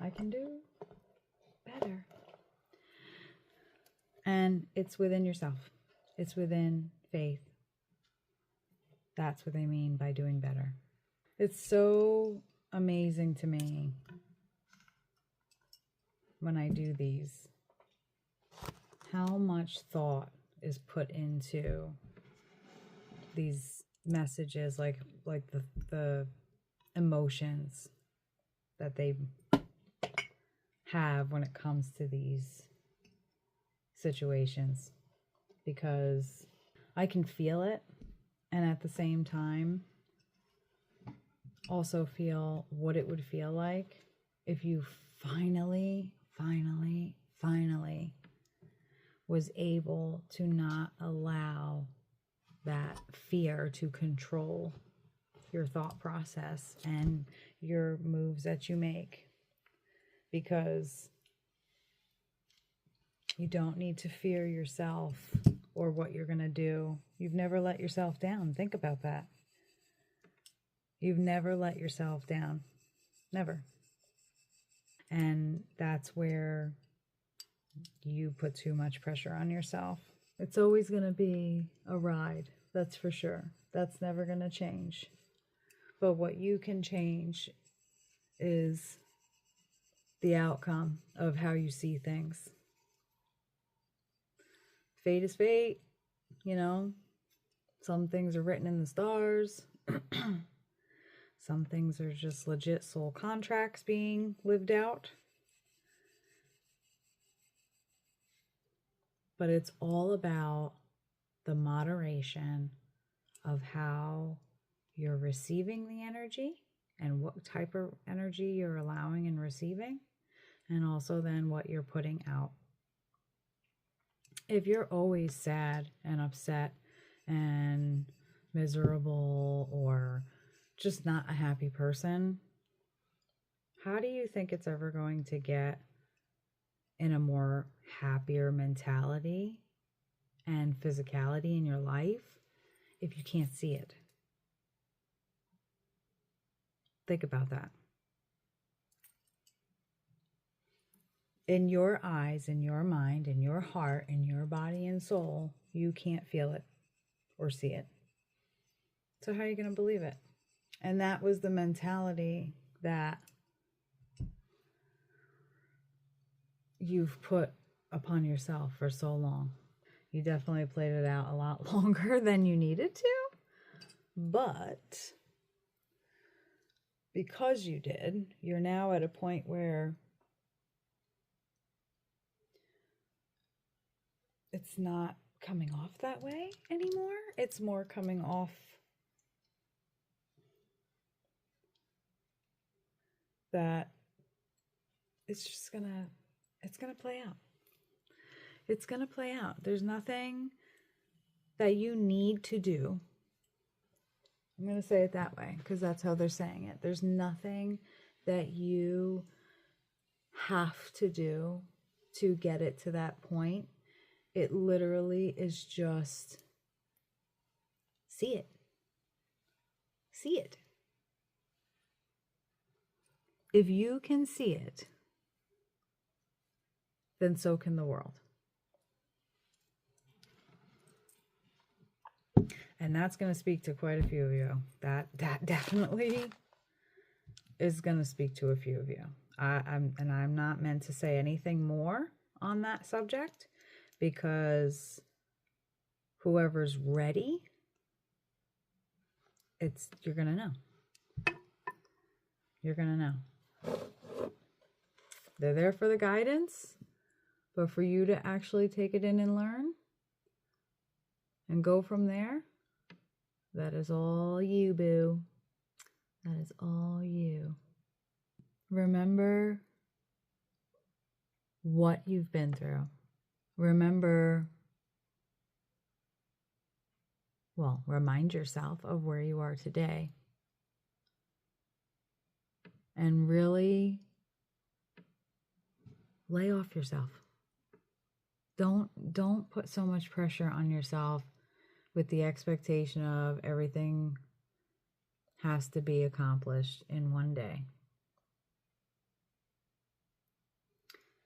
I can do better. And it's within yourself. It's within faith. That's what they mean by doing better. It's so amazing to me when I do these, how much thought is put into these messages, like the emotions that they have when it comes to these situations, because I can feel it, and at the same time also feel what it would feel like if you finally was able to not allow that fear to control your thought process and your moves that you make. Because you don't need to fear yourself or what you're going to do. You've never let yourself down. Think about that. You've never let yourself down. Never. And that's where you put too much pressure on yourself. It's always going to be a ride. That's for sure. That's never going to change. But what you can change is the outcome of how you see things. Fate is fate, you know. Some things are written in the stars. Some things are just legit soul contracts being lived out. But it's all about the moderation of how you're receiving the energy and what type of energy you're allowing and receiving, and also then what you're putting out. If you're always sad and upset and miserable or just not a happy person, how do you think it's ever going to get in a more happier mentality and physicality in your life if you can't see it? Think about that. In your eyes, in your mind, in your heart, in your body and soul, you can't feel it or see it. So how are you going to believe it? And that was the mentality that you've put upon yourself for so long. You definitely played it out a lot longer than you needed to, but because you did, you're now at a point where it's not coming off that way anymore. It's more coming off that it's going to play out. It's going to play out. There's nothing that you need to do. I'm going to say it that way because that's how they're saying it. There's nothing that you have to do to get it to that point. It literally is just see it. See it. If you can see it, then so can the world. And that's going to speak to quite a few of you. That definitely is going to speak to a few of you. I'm not meant to say anything more on that subject because whoever's ready, you're going to know. You're going to know. They're there for the guidance, but for you to actually take it in and learn and go from there, that is all you, boo. That is all you. Remember what you've been through. Remind yourself of where you are today. And really lay off yourself. Don't put so much pressure on yourself with the expectation of everything has to be accomplished in one day.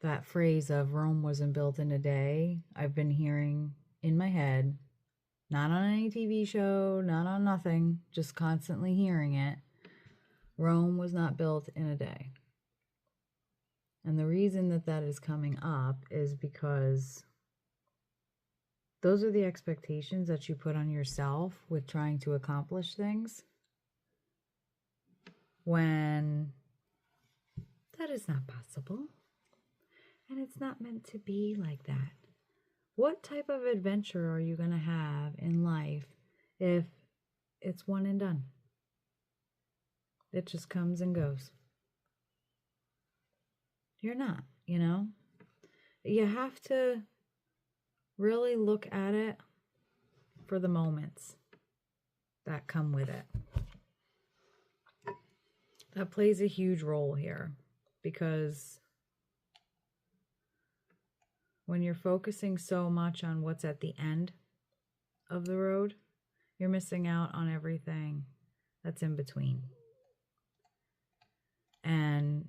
that phrase of Rome wasn't built in a day, I've been hearing in my head, not on any TV show, not on nothing, just constantly hearing it. Rome was not built in a day. And the reason that that is coming up is because those are the expectations that you put on yourself with trying to accomplish things, when that is not possible. And it's not meant to be like that. What type of adventure are you going to have in life if it's one and done? It just comes and goes. You're not, you know? You have to really look at it for the moments that come with it. That plays a huge role here, because when you're focusing so much on what's at the end of the road, you're missing out on everything that's in between. And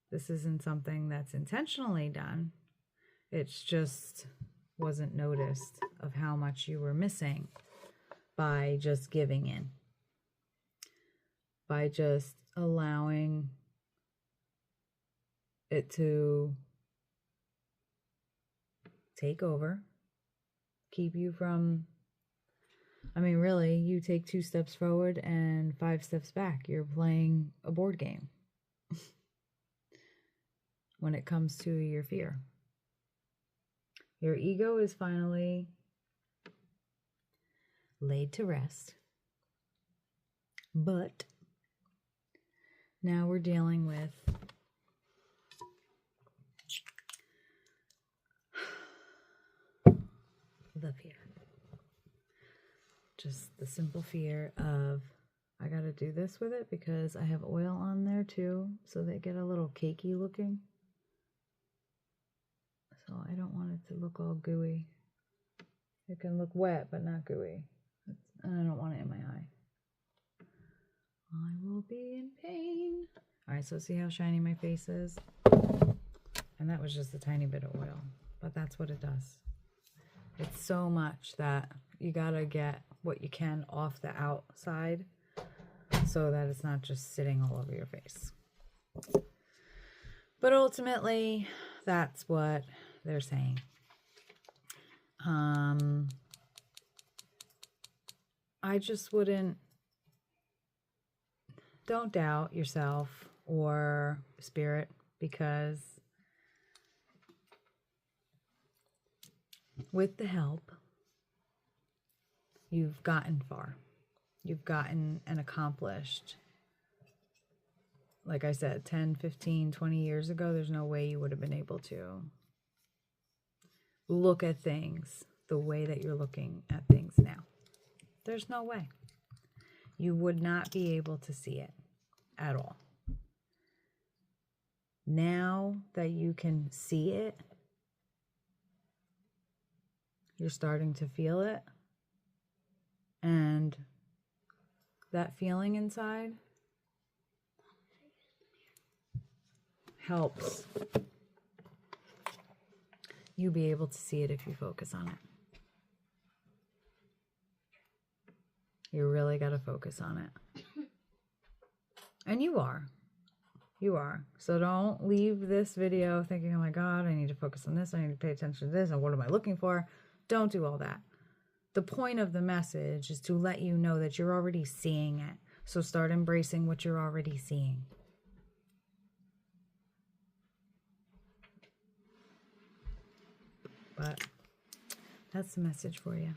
this isn't something that's intentionally done. It's just wasn't noticed of how much you were missing by just giving in, by just allowing it to take over, keep you from, I mean, really, you take 2 steps forward and 5 steps back. You're playing a board game when it comes to your fear. Your ego is finally laid to rest, but now we're dealing with the fear. Just the simple fear of, I gotta do this with it because I have oil on there too, so they get a little cakey looking. So I don't want it to look all gooey. It can look wet, but not gooey. And I don't want it in my eye. I will be in pain. All right, so see how shiny my face is? And that was just a tiny bit of oil, but that's what it does. It's so much that you gotta get what you can off the outside so that it's not just sitting all over your face. But ultimately, that's what they're saying. I just don't doubt yourself or spirit, because with the help, you've gotten far. You've gotten and accomplished. Like I said, 10, 15, 20 years ago, there's no way you would have been able to look at things the way that you're looking at things now. There's no way. You would not be able to see it at all. Now that you can see it, you're starting to feel it. And that feeling inside helps you be able to see it if you focus on it. You really got to focus on it. And you are. You are. So don't leave this video thinking, oh my God, I need to focus on this. I need to pay attention to this. And what am I looking for? Don't do all that. The point of the message is to let you know that you're already seeing it. So start embracing what you're already seeing. But that's the message for you.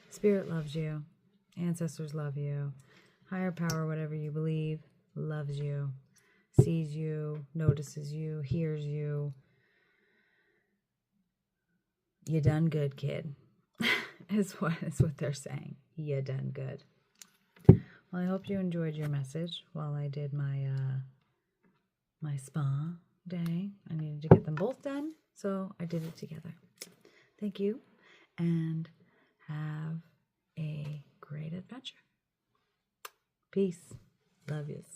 Spirit loves you. Ancestors love you. Higher power, whatever you believe, loves you. Sees you, notices you, hears you. You done good, kid. is what they're saying. You done good. Well, I hope you enjoyed your message while I did my my spa day. I needed to get them both done, so I did it together. Thank you, and have a great adventure. Peace. Love yous.